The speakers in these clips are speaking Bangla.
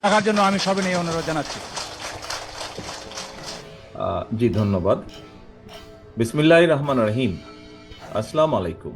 রাখার জন্য আমি সবিনয় অনুরোধ জানাচ্ছি। জি ধন্যবাদ। বিসমিল্লাহির রহমানির রহিম। আসসালামু আলাইকুম।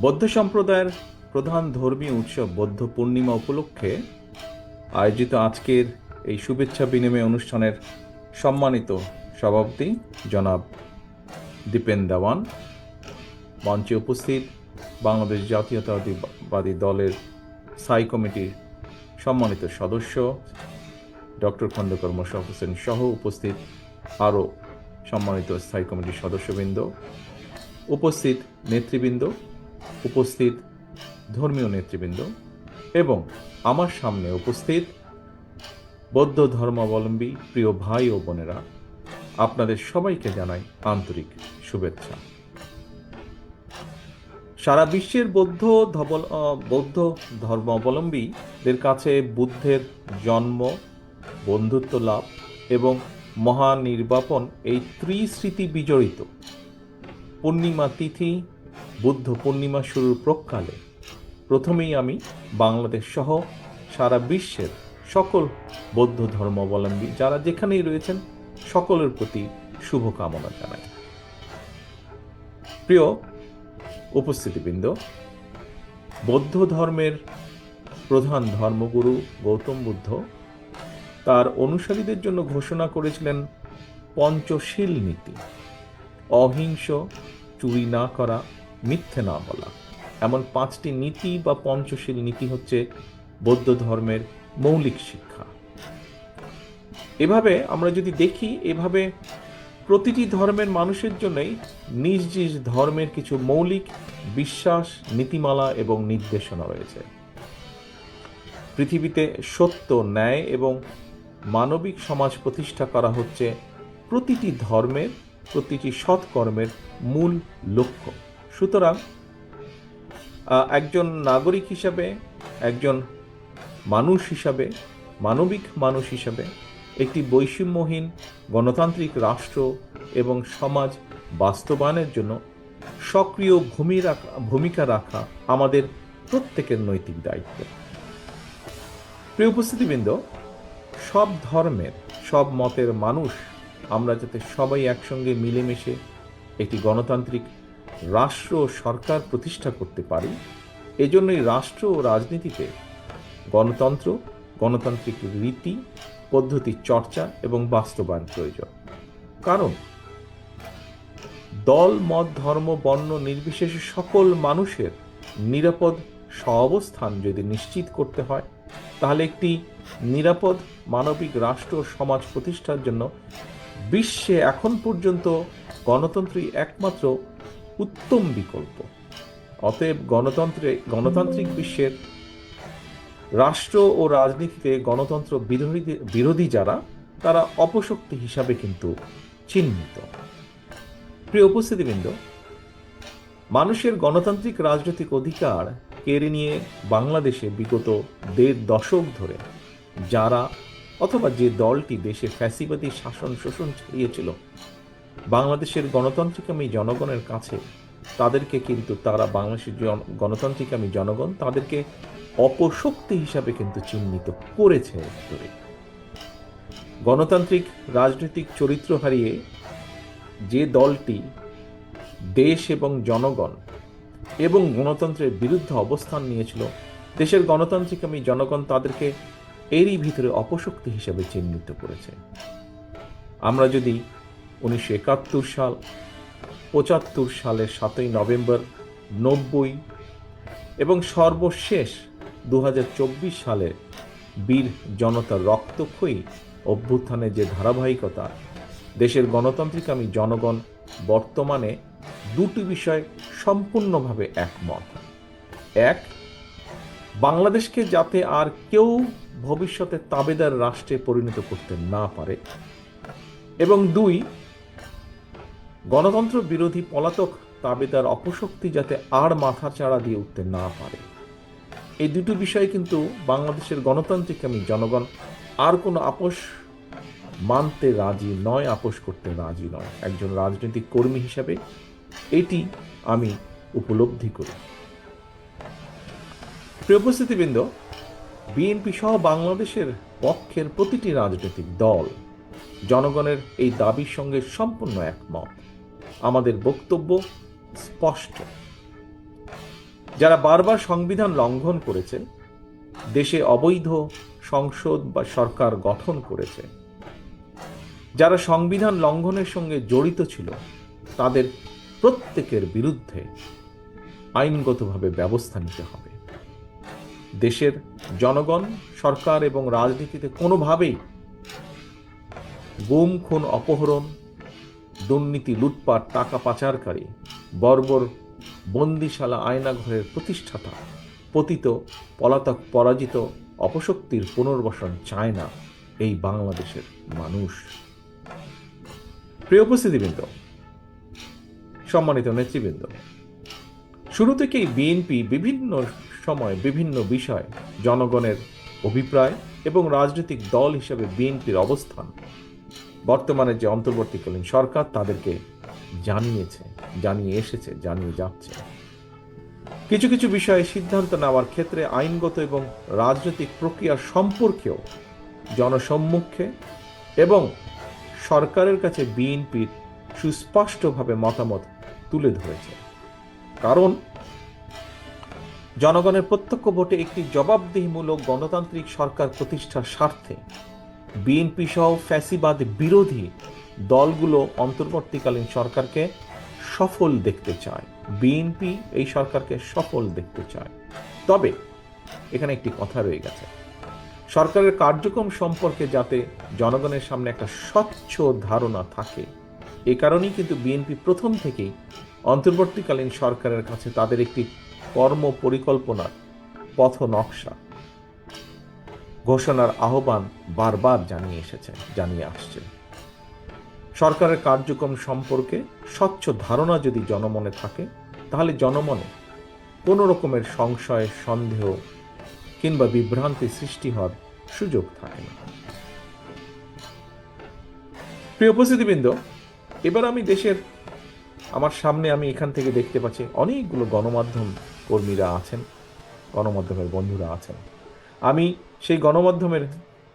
বৌদ্ধ সম্প্রদায়ের প্রধান ধর্মীয় উৎসব বৌদ্ধ পূর্ণিমা উপলক্ষে আয়োজিত আজকের এই শুভেচ্ছা বিনিময় অনুষ্ঠানের সম্মানিত সভাপতি জনাব দীপেন দেওয়ান, মঞ্চে উপস্থিত বাংলাদেশ জাতীয়তাবাদী দলের স্থায়ী কমিটির সম্মানিত সদস্য ডক্টর খন্দকার মোশাররফ হোসেন সহ উপস্থিত আরও সম্মানিত স্থায়ী কমিটির সদস্যবৃন্দ, উপস্থিত নেতৃবৃন্দ, উপস্থিত ধর্মীয় নেতৃবৃন্দ এবং আমার সামনে উপস্থিত বৌদ্ধ ধর্মাবলম্বী প্রিয় ভাই ও বোনেরা, আপনাদের সবাইকে জানাই আন্তরিক শুভেচ্ছা। সারা বিশ্বের বৌদ্ধ ধর্মাবলম্বীদের কাছে বুদ্ধের জন্ম, বন্ধুত্ব লাভ এবং মহানির্বাপন এই ত্রিস্মৃতি বিজড়িত পূর্ণিমা তিথি বুদ্ধ পূর্ণিমা শুরুর প্রাক্কালে প্রথমেই আমি বাংলাদেশ সহ সারা বিশ্বের সকল বৌদ্ধ ধর্মাবলম্বী যারা যেখানেই রয়েছেন সকলের প্রতি শুভকামনা জানাই। প্রিয় উপস্থিতিবৃন্দ, বৌদ্ধ ধর্মের প্রধান ধর্মগুরু গৌতম বুদ্ধ তার অনুসারীদের জন্য ঘোষণা করেছিলেন পঞ্চশীল নীতি: অহিংস, চুরি না করা, মিথ্যে না বলা। এমন 5টি নীতি বা পঞ্চশীল নীতি হচ্ছে বৌদ্ধ ধর্মের মৌলিক শিক্ষা। এভাবে আমরা যদি দেখি, এভাবে প্রতিটি ধর্মের মানুষের জন্যই নিজ নিজ ধর্মের কিছু মৌলিক বিশ্বাস, নীতিমালা এবং নির্দেশনা রয়েছে। পৃথিবীতে সত্য, ন্যায় এবং মানবিক সমাজ প্রতিষ্ঠা করা হচ্ছে প্রতিটি ধর্মের, প্রতিটি সৎকর্মের মূল লক্ষ্য। সুতরাং একজন নাগরিক হিসাবে, একজন মানুষ হিসাবে, মানবিক মানুষ হিসাবে একটি বৈষম্যহীন গণতান্ত্রিক রাষ্ট্র এবং সমাজ বাস্তবায়নের জন্য সক্রিয় ভূমিকা রাখা আমাদের প্রত্যেকের নৈতিক দায়িত্ব। প্রিয় উপস্থিতিবৃন্দ, সব ধর্মের, সব মতের মানুষ আমরা যাতে সবাই একসঙ্গে মিলেমিশে একটি গণতান্ত্রিক রাষ্ট্র সরকার প্রতিষ্ঠা করতে পারি, এজন্যই রাষ্ট্র ও রাজনীতিতে গণতন্ত্র, গণতান্ত্রিক রীতি পদ্ধতির চর্চা এবং বাস্তবায়ন প্রয়োজন। কারণ দল, মত, ধর্ম, বর্ণ নির্বিশেষে সকল মানুষের নিরাপদ সহাবস্থান যদি নিশ্চিত করতে হয়, তাহলে একটি নিরাপদ মানবিক রাষ্ট্র সমাজ প্রতিষ্ঠার জন্য বিশ্বে এখন পর্যন্ত গণতন্ত্রই একমাত্র উত্তম বিকল্প। অতএব গণতান্ত্রিক বিশ্বের রাষ্ট্র ও রাজনীতিতে গণতন্ত্র বিরোধী যারা, তারা অপশক্তি হিসাবে কিন্তু চিহ্নিত। প্রিয় উপস্থিতিবৃন্দ, মানুষের গণতান্ত্রিক রাজনৈতিক অধিকার কেড়ে নিয়ে বাংলাদেশে বিগত 1.5 দশক ধরে যারা অথবা যে দলটি দেশে ফ্যাসিবাদী শাসন শোষণ চালিয়েছিল, বাংলাদেশের গণতান্ত্রিকামী জনগণের কাছে তাদেরকে কিন্তু বাংলাদেশের গণতান্ত্রিকামী জনগণ তাদেরকে অপশক্তি হিসাবে কিন্তু চিহ্নিত করেছে। গণতান্ত্রিক রাজনৈতিক চরিত্র হারিয়ে যে দলটি দেশ এবং জনগণ এবং গণতন্ত্রের বিরুদ্ধে অবস্থান নিয়েছিল, দেশের গণতান্ত্রিকামী জনগণ তাদেরকে এরই ভিতরে অপশক্তি হিসাবে চিহ্নিত করেছে। আমরা যদি 1971 সাল, 75 সালের 7ই নভেম্বর, 90 এবং সর্বশেষ 2024 সালে বীর জনতার রক্তক্ষয়ী অভ্যুত্থানের যে ধারাবাহিকতা, দেশের গণতান্ত্রিকামী জনগণ বর্তমানে দুটি বিষয় সম্পূর্ণভাবে একমত। এক, বাংলাদেশকে যাতে আর কেউ ভবিষ্যতে তাবেদার রাষ্ট্রে পরিণত করতে না পারে, এবং 2, গণতন্ত্র বিরোধী পলাতক তাবেদার অপশক্তি যাতে আর মাথা চাড়া দিয়ে উঠতে না পারে। এই দুটো বিষয় কিন্তু বাংলাদেশের গণতান্ত্রিকামী জনগণ আর কোনো আপোষ মানতে রাজি নয়, আপোষ করতে রাজি নয়। একজন রাজনৈতিক কর্মী হিসাবে এটি আমি উপলব্ধি করি। প্রিয় উপস্থিতিবৃন্দ, বিএনপি সহ বাংলাদেশের পক্ষের প্রতিটি রাজনৈতিক দল জনগণের এই দাবির সঙ্গে সম্পূর্ণ একমত। আমাদের বক্তব্য স্পষ্ট। যারা বারবার সংবিধান লঙ্ঘন করেছে, দেশে অবৈধ সংসদ বা সরকার গঠন করেছে, যারা সংবিধান লঙ্ঘনের সঙ্গে জড়িত ছিল, তাদের প্রত্যেকের বিরুদ্ধে আইনগতভাবে ব্যবস্থা নিতে হবে। দেশের জনগণ, সরকার এবং রাজনীতিতে কোনোভাবেই গুম, খুন, অপহরণ, দুর্নীতি, লুটপাট, টাকা পাচারকারী, বর্বর বন্দিশালা আয়নাঘরের প্রতিষ্ঠাতা, পতিত, পলাতক, পরাজিত, অপশক্তির পুনর্বাসন চায় না এই বাংলাদেশের মানুষ। প্রিয় উপস্থিতিবৃন্দ, সম্মানিত নেতৃবৃন্দ, শুরু থেকেই বিএনপি বিভিন্ন সময় বিভিন্ন বিষয় জনগণের অভিপ্রায় এবং রাজনৈতিক দল হিসেবে বিএনপির অবস্থান বর্তমানে যে অন্তর্বর্তীকালীন সরকার তাদেরকে জানিয়েছে, জানিয়ে এসেছে, জানিয়ে যাচ্ছে। কিছু কিছু বিষয়ে সিদ্ধান্ত নেওয়ার ক্ষেত্রে আইনগত এবং রাজনৈতিক প্রক্রিয়া সম্পর্কেও জনসম্মুখে এবং সরকারের কাছে বিএনপির সুস্পষ্টভাবে মতামত তুলে ধরেছে। কারণ জনগণের প্রত্যক্ষ ভোটে একটি জবাবদিহিমূলক গণতান্ত্রিক সরকার প্রতিষ্ঠার স্বার্থে বিএনপি সহ ফ্যাসিবাদ বিরোধী দলগুলো অন্তর্বর্তীকালীন সরকারকে সফল দেখতে চায়। বিএনপি এই সরকারকে সফল দেখতে চায়। তবে এখানে একটি কথা রয়ে গেছে, সরকারের কার্যক্রম সম্পর্কে যাতে জনগণের সামনে একটা স্বচ্ছ ধারণা থাকে, এ কারণেই কিন্তু বিএনপি প্রথম থেকেই অন্তর্বর্তীকালীন সরকারের কাছে তাদের একটি কর্ম পরিকল্পনার পথ নকশা ঘোষণার আহ্বান বারবার জানিয়ে আসছে। সরকারের কার্যক্রম সম্পর্কে স্বচ্ছ ধারণা যদি জনমনে থাকে, তাহলে জনমনে কোনো রকমের সংশয়, সন্দেহ কিংবা বিভ্রান্তি সৃষ্টি হওয়ার সুযোগ থাকে না। প্রিয় উপস্থিতিবৃন্দ, এবার আমি দেশের আমার সামনে আমি এখান থেকে দেখতে পাচ্ছি অনেকগুলো গণমাধ্যম কর্মীরা আছেন, গণমাধ্যমের বন্ধুরা আছেন। আমি সেই গণমাধ্যমের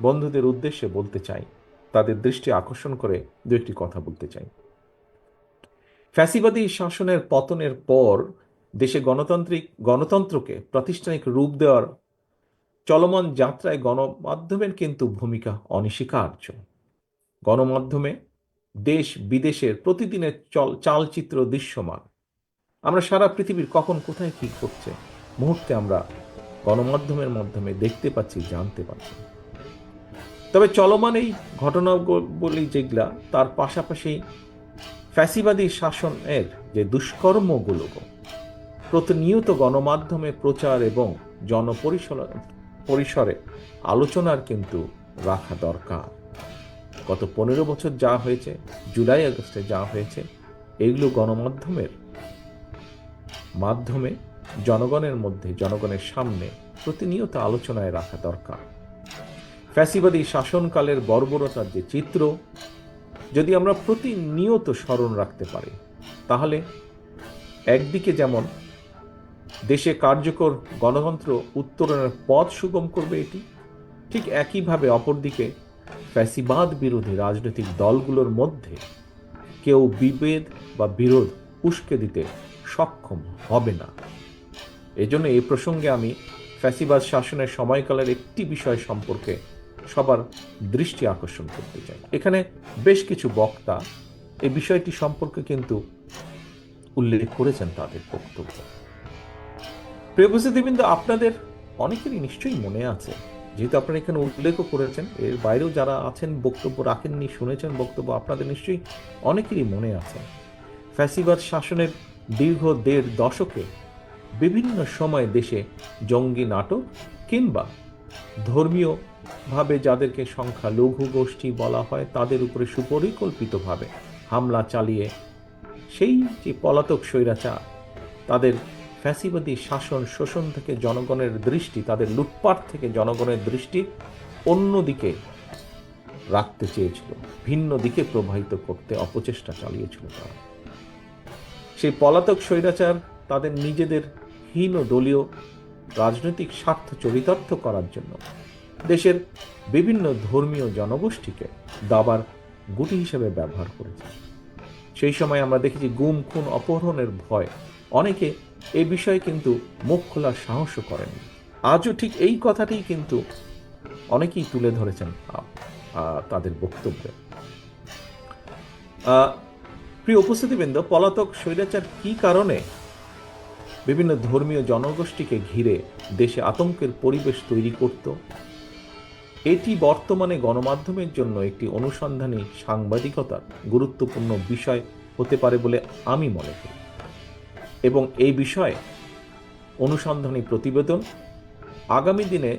বন্ধুদের উদ্দেশ্যে বলতে চাই, তাদের দৃষ্টি আকর্ষণ করে দু একটি কথা বলতে চাই। ফ্যাসিবাদী শাসনের পতনের পর দেশে গণতন্ত্রকে প্রাতিষ্ঠানিক রূপ দেওয়ার চলমান যাত্রায় গণমাধ্যমের কিন্তু ভূমিকা অনস্বীকার্য। গণমাধ্যমে দেশ বিদেশের প্রতিদিনের চালচিত্র দৃশ্যমান। আমরা সারা পৃথিবীর কখন কোথায় কি ঘটছে মুহূর্তে আমরা গণমাধ্যমের মাধ্যমে দেখতে পাচ্ছি, জানতে পারছি। তবে চলমান এই ঘটনাগুলি যেগুলা, তার পাশাপাশি ফ্যাসিবাদী শাসনের যে দুষ্কর্মগুলো প্রতিনিয়ত গণমাধ্যমে প্রচার এবং জনপরিসরে আলোচনার কিন্তু রাখা দরকার। গত 15 বছর যা হয়েছে, জুলাই আগস্টে যা হয়েছে, এগুলো গণমাধ্যমের মাধ্যমে জনগণের মধ্যে, জনগণের সামনে প্রতিনিয়ত আলোচনায় রাখা দরকার। ফ্যাসিবাদী শাসনকালের বর্বরতার যে চিত্র যদি আমরা প্রতিনিয়ত স্মরণ রাখতে পারি, তাহলে একদিকে যেমন দেশে কার্যকর গণতন্ত্র উত্তরণের পথ সুগম করবে এটি, ঠিক একইভাবে অপরদিকে ফ্যাসিবাদ বিরোধী রাজনৈতিক দলগুলোর মধ্যে কেউ বিভেদ বা বিরোধ উস্কে দিতে সক্ষম হবে না। এজন্য এই প্রসঙ্গে আমি ফ্যাসিবাদ শাসনের সময়কালের একটি বিষয় সম্পর্কে সবার দৃষ্টি আকর্ষণ করতে চাই। এখানে বেশ কিছু বক্তা এই বিষয়টি সম্পর্কে কিন্তু উল্লেখ করেছেন তাদের বক্তব্য। প্রিয় উপস্থিতিবৃন্দ, আপনাদের অনেকেরই নিশ্চয়ই মনে আছে, যেহেতু আপনারা এখানে উল্লেখও করেছেন, এর বাইরেও যারা আছেন বক্তব্য রাখেননি, শুনেছেন বক্তব্য, আপনাদের নিশ্চয়ই অনেকেরই মনে আছে ফ্যাসিবাদ শাসনের দীর্ঘ 1.5 দশকে বিভিন্ন সময় দেশে জঙ্গি নাটক কিংবা ধর্মীয়ভাবে যাদেরকে সংখ্যালঘু গোষ্ঠী বলা হয় তাদের উপরে সুপরিকল্পিতভাবে হামলা চালিয়ে সেই যে পলাতক স্বৈরাচার তাদের ফ্যাসিবাদী শাসন শোষণ থেকে জনগণের দৃষ্টি, তাদের লুটপাট থেকে জনগণের দৃষ্টি অন্যদিকে রাখতে চেয়েছিল, ভিন্ন দিকে প্রবাহিত করতে অপচেষ্টা চালিয়েছিল তারা। সেই পলাতক স্বৈরাচার তাদের নিজেদের হীন দলীয় রাজনৈতিক স্বার্থ চরিতার্থ করার জন্য দেশের বিভিন্ন ধর্মীয় জনগোষ্ঠীকে দাবার গুটি হিসেবে ব্যবহার করেছে। সেই সময় আমরা দেখেছি গুম, খুন, অপহরণের ভয় অনেকে এই বিষয়ে কিন্তু মুখ খোলার সাহসও করেননি। আজও ঠিক এই কথাটিই কিন্তু অনেকেই তুলে ধরেছেন তাদের বক্তব্যে। প্রিয় উপস্থিতিবৃন্দ, পলাতক স্বৈরাচার কি কারণে বিভিন্ন ধর্মীয় জনগোষ্ঠীকে ঘিরে দেশে আতঙ্কের পরিবেশ তৈরি করত, এটি বর্তমানে গণমাধ্যমের জন্য একটি অনুসন্ধানী সাংবাদিকতার গুরুত্বপূর্ণ বিষয় হতে পারে বলে আমি মনে করি, এবং এই বিষয়ে অনুসন্ধানী প্রতিবেদন আগামী দিনে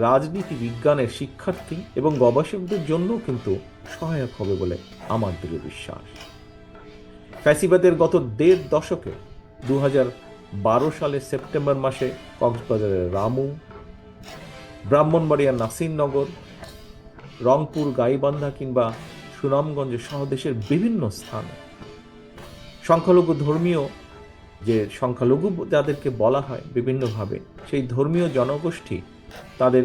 রাজনীতি বিজ্ঞানের শিক্ষার্থী এবং গবেষকদের জন্য কিন্তু সহায়ক হবে বলে আমার দৃঢ় বিশ্বাস। ফ্যাসিবাদের গত ১.৫ দশকে ২০১২ সালের সেপ্টেম্বর মাসে কক্সবাজারের রামু, ব্রাহ্মণবাড়িয়ার নাসিরনগর, রংপুর, গাইবান্ধা কিংবা সুনামগঞ্জ সহ দেশের বিভিন্ন স্থানে সংখ্যালঘু ধর্মীয়, যে সংখ্যালঘু যাদেরকে বলা হয় বিভিন্নভাবে, সেই ধর্মীয় জনগোষ্ঠী তাদের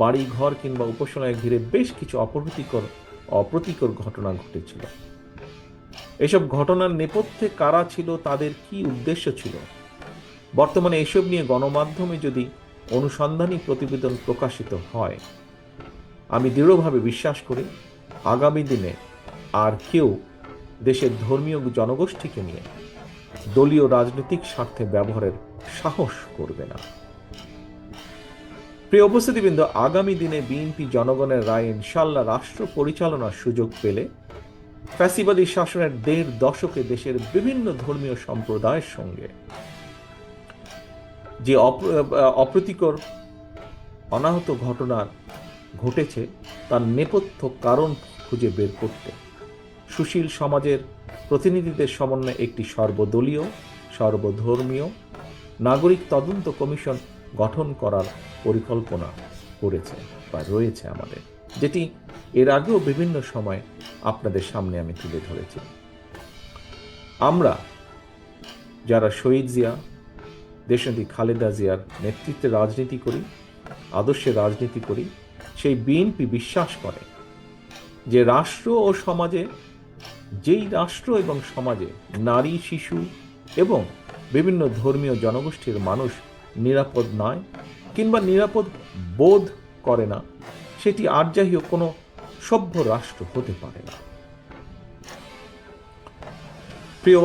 বাড়ি ঘর কিংবা উপাসনায় ঘিরে বেশ কিছু অপ্রীতিকর ঘটনা ঘটেছিল। এসব ঘটনার নেপথ্যে কারা ছিল, তাদের কি উদ্দেশ্য ছিল, বর্তমানে এসব নিয়ে গণমাধ্যমে যদি অনুসন্ধানী প্রতিবেদন প্রকাশিত হয়, আমি দৃঢ়ভাবে বিশ্বাস করি আগামী দিনে আর কেউ দেশের ধর্মীয় জনগোষ্ঠীকে নিয়ে দলীয় রাজনৈতিক স্বার্থে ব্যবহারের সাহস করবে না। প্রিয় উপস্থিতিবৃন্দ, আগামী দিনে বিএনপি জনগণের রায় ইনশাল্লাহ রাষ্ট্র পরিচালনার সুযোগ পেলে ফ্যাসিবাদী শাসনের ১.৫ দশকে দেশের বিভিন্ন ধর্মীয় সম্প্রদায়ের সঙ্গে যে অপ্রীতিকর অনাহত ঘটনা ঘটেছে তার নেপথ্য কারণ খুঁজে বের করতে সুশীল সমাজের প্রতিনিধিদের সমন্বয়ে একটি সর্বদলীয়, সর্বধর্মীয় নাগরিক তদন্ত কমিশন গঠন করার পরিকল্পনা করেছে বা রয়েছে আমাদের, যেটি এর আগেও বিভিন্ন সময় আপনাদের সামনে আমি তুলে ধরেছি। আমরা যারা শহীদ জিয়া, দেশনেত্রী খালেদা জিয়ার নেতৃত্বে রাজনীতি করি, আদর্শে রাজনীতি করি, সেই বিএনপি বিশ্বাস করে যে রাষ্ট্র ও সমাজে, যেই রাষ্ট্র এবং সমাজে নারী, শিশু এবং বিভিন্ন ধর্মীয় জনগোষ্ঠীর মানুষ নিরাপদ নয় কিংবা নিরাপদ বোধ করে না, সেটি আর যাই হোক কোনো সভ্য রাষ্ট্র হতে পারে না। প্রিয়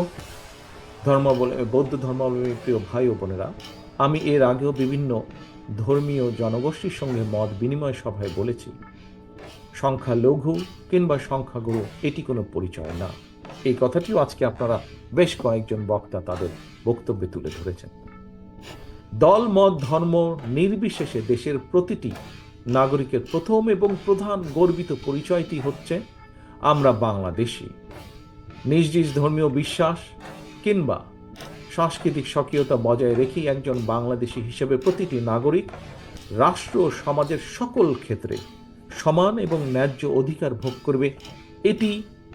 বৌদ্ধ ধর্মাবলম্বী প্রিয় ভাই ও বোনেরা, আমি এর আগেও বিভিন্ন ধর্মীয় জনগোষ্ঠীর সঙ্গে মত বিনিময় সভায় বলেছি, সংখ্যালঘু কিংবা সংখ্যাগুরু এটি কোনো পরিচয় না। এই কথাটিও আজকে আপনারা বেশ কয়েকজন বক্তা তাদের বক্তব্যে তুলে ধরেছেন। দল, মত, ধর্ম নির্বিশেষে দেশের প্রতিটি নাগরিকের প্রথম এবং প্রধান গর্বিত পরিচয়টি হচ্ছে আমরা বাংলাদেশী। নিজ নিজ ধর্মীয় বিশ্বাস কিংবা সাংস্কৃতিক স্বকীয়তা বজায় রেখেই একজন বাংলাদেশী হিসেবে প্রতিটি নাগরিক রাষ্ট্র ও সমাজের সকল ক্ষেত্রে সমান এবং ন্যায্য অধিকার ভোগ করবে, এটি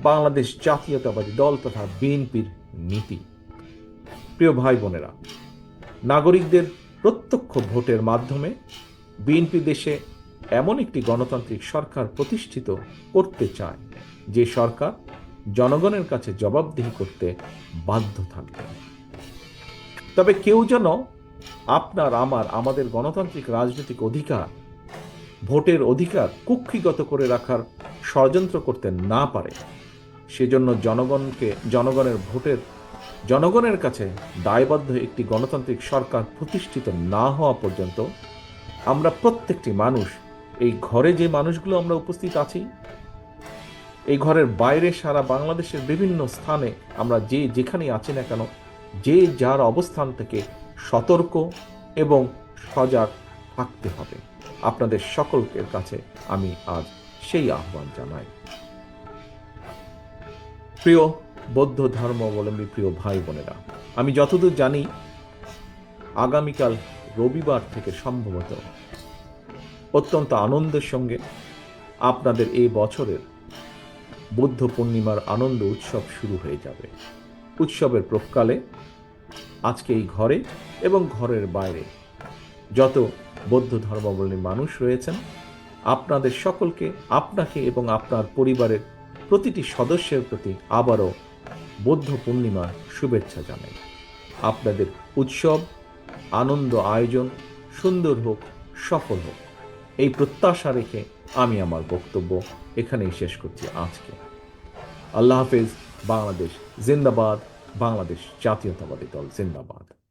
বাংলাদেশ জাতীয়তাবাদী দল তথা বিএনপির নীতি। প্রিয় ভাই বোনেরা, নাগরিকদের প্রত্যক্ষ ভোটের মাধ্যমে বিএনপি দেশে এমন একটি গণতান্ত্রিক সরকার প্রতিষ্ঠিত করতে চায় যে সরকার জনগণের কাছে জবাবদিহি করতে বাধ্য থাকবে। তবে কেউ যেন আমাদের গণতান্ত্রিক রাজনৈতিক অধিকার, ভোটের অধিকার কুক্ষিগত করে রাখার ষড়যন্ত্র করতে না পারে, সেজন্য জনগণের কাছে দায়বদ্ধ একটি গণতান্ত্রিক সরকার প্রতিষ্ঠিত না হওয়া পর্যন্ত আমরা প্রত্যেকটি মানুষ, এই ঘরে যে মানুষগুলো আমরা উপস্থিত আছি, এই ঘরের বাইরে সারা বাংলাদেশের বিভিন্ন স্থানে আমরা যেখানেই আছি না কেন, যে যার অবস্থান থেকে সতর্ক এবং সজাগ থাকতে হবে। আপনাদের সকলের কাছে আমি আজ সেই আহ্বান জানাই। প্রিয় বৌদ্ধ ধর্মাবলম্বী প্রিয় ভাই বোনেরা, আমি যতদূর জানি আগামীকাল রবিবার থেকে সম্ভবত অত্যন্ত আনন্দের সঙ্গে আপনাদের এই বছরের বুদ্ধ পূর্ণিমার আনন্দ উৎসব শুরু হয়ে যাবে। উৎসবের প্রকালে আজকে এই ঘরে এবং ঘরের বাইরে যত বৌদ্ধ ধর্মাবলম্বী মানুষ রয়েছেন, আপনাদের সকলকে, আপনাকে এবং আপনার পরিবারের প্রতিটি সদস্যের প্রতি আবারও বৌদ্ধ পূর্ণিমার শুভেচ্ছা জানাই। আপনাদের উৎসব, আনন্দ, আয়োজন সুন্দর হোক, সফল হোক, এই প্রত্যাশা রেখে আমি আমার বক্তব্য এখানেই শেষ করছি আজকে। আল্লাহ হাফেজ। বাংলাদেশ জিন্দাবাদ। বাংলাদেশ জাতীয়তাবাদী দল জিন্দাবাদ।